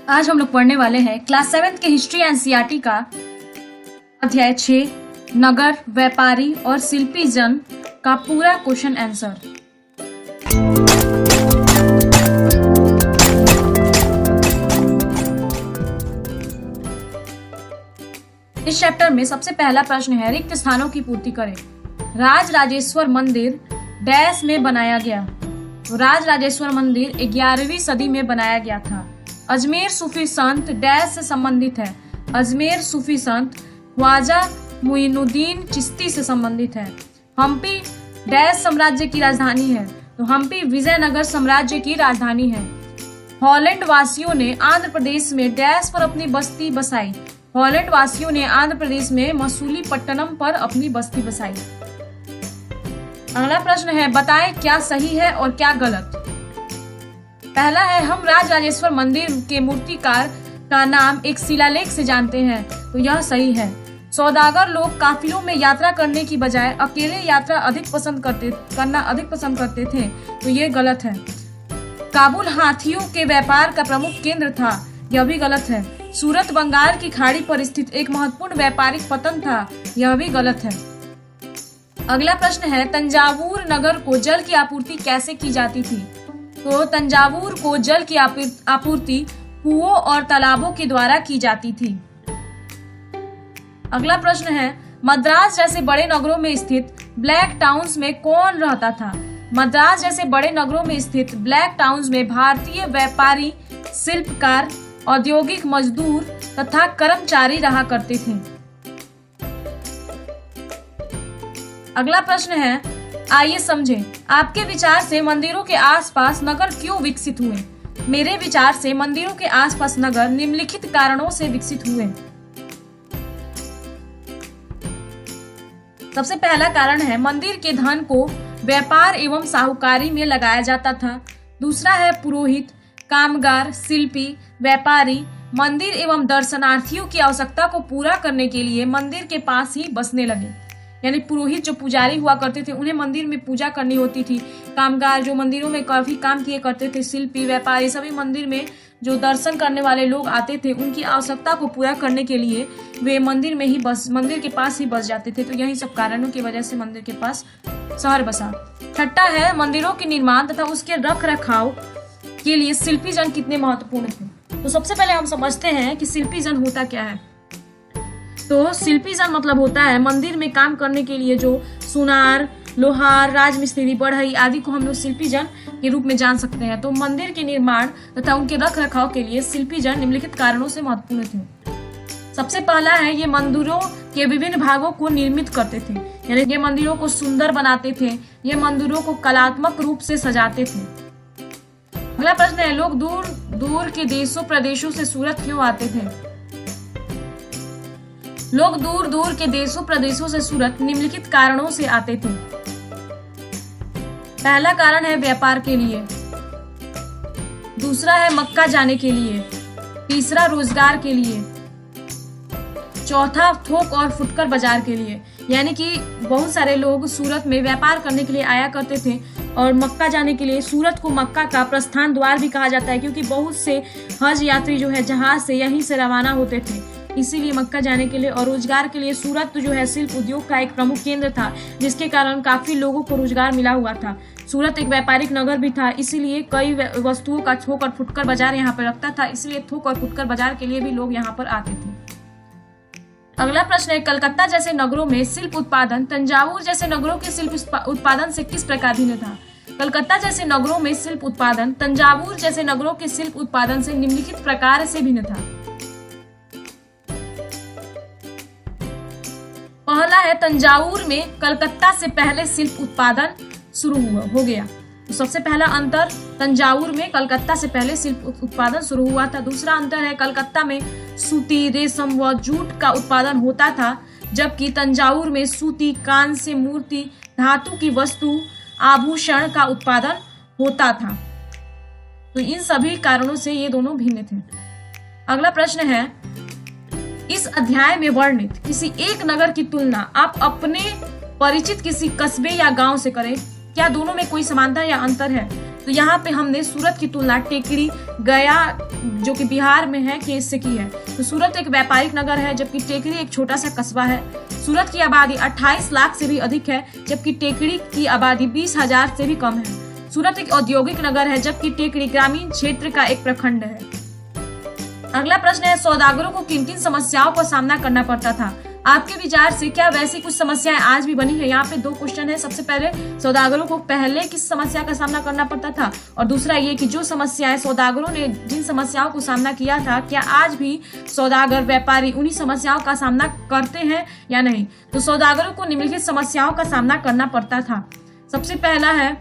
आज हम लोग पढ़ने वाले हैं क्लास 7 के हिस्ट्री एनसीईआरटी का अध्याय 6 नगर, व्यापारी और शिल्पी जन का पूरा क्वेश्चन आंसर। इस चैप्टर में सबसे पहला प्रश्न है, रिक्त स्थानों की पूर्ति करें। राज राजेश्वर मंदिर डैश में बनाया गया। तो राज राजेश्वर मंदिर 11वीं सदी में बनाया गया था। अजमेर सूफी संत डैश से संबंधित है। अजमेर सूफी संत ख्वाजा मुइनुद्दीन चिश्ती से संबंधित है। हम्पी डैश साम्राज्य की राजधानी है। तो हम्पी विजयनगर साम्राज्य की राजधानी है। हॉलैंड वासियों ने आंध्र प्रदेश में डैश पर अपनी बस्ती बसाई। हॉलैंड वासियों ने आंध्र प्रदेश में मसूलीपट्टनम पर अपनी बस्ती बसाई। अगला प्रश्न है, बताएं क्या सही है और क्या गलत। पहला है, हम राज राजेश्वर मंदिर के मूर्तिकार का नाम एक शिलालेख से जानते हैं। तो यह सही है। सौदागर लोग काफिलों में यात्रा करने की बजाय अकेले यात्रा करना अधिक पसंद करते थे। तो ये गलत है। काबुल हाथियों के व्यापार का प्रमुख केंद्र था। यह भी गलत है। सूरत बंगाल की खाड़ी पर स्थित एक महत्वपूर्ण व्यापारिक पतन था। यह भी गलत है। अगला प्रश्न है, तंजावुर नगर को जल की आपूर्ति कैसे की जाती थी। तो तंजावुर को जल की आपूर्ति कुओं और तालाबों के द्वारा की जाती थी। अगला प्रश्न है, मद्रास जैसे बड़े नगरों में स्थित ब्लैक टाउन्स में कौन रहता था। मद्रास जैसे बड़े नगरों में स्थित ब्लैक टाउन्स में भारतीय व्यापारी, शिल्पकार, औद्योगिक मजदूर तथा कर्मचारी रहा करते थे। अगला प्रश्न है, आइए समझें, आपके विचार से मंदिरों के आसपास नगर क्यों विकसित हुए। मेरे विचार से मंदिरों के आसपास नगर निम्नलिखित कारणों से विकसित हुए। सबसे पहला कारण है, मंदिर के धन को व्यापार एवं साहूकारी में लगाया जाता था। दूसरा है, पुरोहित, कामगार, शिल्पी, व्यापारी मंदिर एवं दर्शनार्थियों की आवश्यकता को पूरा करने के लिए मंदिर के पास ही बसने लगे। यानी पुरोहित जो पुजारी हुआ करते थे, उन्हें मंदिर में पूजा करनी होती थी। कामगार जो मंदिरों में काफी काम किए करते थे, शिल्पी, व्यापारी सभी मंदिर में जो दर्शन करने वाले लोग आते थे, उनकी आवश्यकता को पूरा करने के लिए वे मंदिर के पास ही बस जाते थे। तो यही सब कारणों की वजह से मंदिर के पास शहर बसा। छठा है, मंदिरों के निर्माण तथा उसके रख रखाव के लिए शिल्पी जन कितने महत्वपूर्ण थे। तो सबसे पहले हम समझते हैं कि शिल्पी जन होता क्या है। तो शिल्पी जन मतलब होता है मंदिर में काम करने के लिए जो सुनार, लोहार, राजमिस्त्री, बढ़ई आदि को हम लोग शिल्पी जन के रूप में जान सकते हैं। तो मंदिर के निर्माण तथा उनके रख रखाव के लिए शिल्पी जन निम्नलिखित कारणों से महत्वपूर्ण थे। सबसे पहला है, ये मंदिरों के विभिन्न भागों को निर्मित करते थे। यानी ये मंदिरों को सुंदर बनाते थे। ये मंदिरों को कलात्मक रूप से सजाते थे। अगला प्रश्न है, लोग दूर दूर के देशों प्रदेशों से सूरत क्यों आते थे। लोग दूर दूर के देशों प्रदेशों से सूरत निम्नलिखित कारणों से आते थे। पहला कारण है व्यापार के लिए। दूसरा है मक्का जाने के लिए। तीसरा रोजगार के लिए। चौथा थोक और फुटकर बाजार के लिए। यानी कि बहुत सारे लोग सूरत में व्यापार करने के लिए आया करते थे और मक्का जाने के लिए। सूरत को मक्का का प्रस्थान द्वार भी कहा जाता है, क्योंकि बहुत से हज यात्री जो है जहाज से यहीं से रवाना होते थे, इसीलिए मक्का जाने के लिए। और रोजगार के लिए सूरत जो है शिल्प उद्योग का एक प्रमुख केंद्र था, जिसके कारण काफी लोगों को रोजगार मिला हुआ था। सूरत एक व्यापारिक नगर भी था, इसीलिए कई वस्तुओं का थोक और फुटकर बाजार यहाँ पर लगता था, इसलिए थोक और फुटकर बाजार के लिए भी लोग यहाँ पर आते थे। अगला प्रश्न है, कलकत्ता जैसे नगरों में शिल्प उत्पादन तंजावुर जैसे नगरों के शिल्प उत्पादन से किस प्रकार भिन्न था। कलकत्ता जैसे नगरों में शिल्प उत्पादन तंजावुर जैसे नगरों के शिल्प उत्पादन से निम्नलिखित प्रकार से भिन्न था। पहला है, तंजावुर में कलकत्ता से पहले शिल्प उत्पादन शुरू हो गया। तो सबसे पहला अंतर, तंजावुर में कलकत्ता से पहले शिल्प उत्पादन शुरू हुआ था। दूसरा अंतर है, कलकत्ता में सूती, रेशम व जूट का उत्पादन होता था, जबकि तंजावुर में सूती, कांस्य, मूर्ति, धातु की वस्तु, आभूषण का उत्पादन होता था। तो इन सभी कारणों से ये दोनों भिन्न थे। अगला प्रश्न है, इस अध्याय में वर्णित किसी एक नगर की तुलना आप अपने परिचित किसी कस्बे या गांव से करें। क्या दोनों में कोई समानता या अंतर है। तो यहाँ पे हमने सूरत की तुलना टेकड़ी गया जो कि बिहार में है केस से की है। तो सूरत एक व्यापारिक नगर है जबकि टेकड़ी एक छोटा सा कस्बा है। सूरत की आबादी 28 लाख से भी अधिक है जबकि टेकड़ी की आबादी 20,000 से भी कम है। सूरत एक औद्योगिक नगर है जबकि टेकड़ी ग्रामीण क्षेत्र का एक प्रखंड है। अगला प्रश्न है, सौदागरों को किन किन समस्याओं का सामना करना पड़ता था? आपके विचार से क्या वैसी कुछ समस्याएं आज भी बनी है? यहाँ पे 2 क्वेश्चन है। सबसे पहले, सौदागरों को पहले किस समस्या का सामना करना पड़ता था, और दूसरा ये कि जो समस्याएं सौदागरों ने जिन समस्याओं को सामना किया था, क्या आज भी सौदागर व्यापारी उन्हीं समस्याओं का सामना करते हैं या नहीं? तो सौदागरों को निम्नलिखित समस्याओं का सामना करना पड़ता था। सबसे पहला है,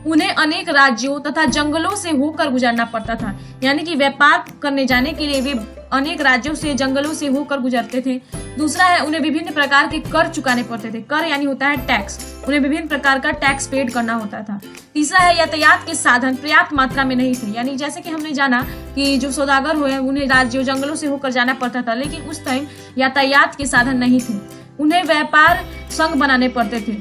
उन्हें अनेक राज्यों तथा जंगलों से होकर गुजरना पड़ता था, यानी कि व्यापार करने जाने के लिए वे अनेक राज्यों से जंगलों से होकर गुजरते थे। दूसरा है, उन्हें विभिन्न प्रकार के कर चुकाने पड़ते थे। कर यानी होता है टैक्स, उन्हें विभिन्न प्रकार का टैक्स पेड करना होता था। तीसरा है, यातायात के साधन पर्याप्त मात्रा में नहीं थे, यानी जैसे कि हमने जाना कि जो सौदागर हुए उन्हें राज्यों जंगलों से होकर जाना पड़ता था, लेकिन उस टाइम यातायात के साधन नहीं थे। उन्हें व्यापार संघ बनाने पड़ते थे।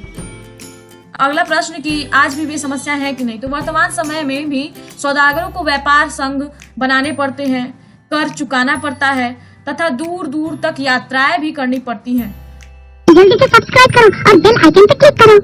अगला प्रश्न कि आज भी वे समस्या है कि नहीं? तो वर्तमान समय में भी सौदागरों को व्यापार संघ बनाने पड़ते हैं, कर चुकाना पड़ता है तथा दूर दूर तक यात्राएं भी करनी पड़ती हैं। जल्दी से सब्सक्राइब करो और बेल आइकन पे क्लिक करो।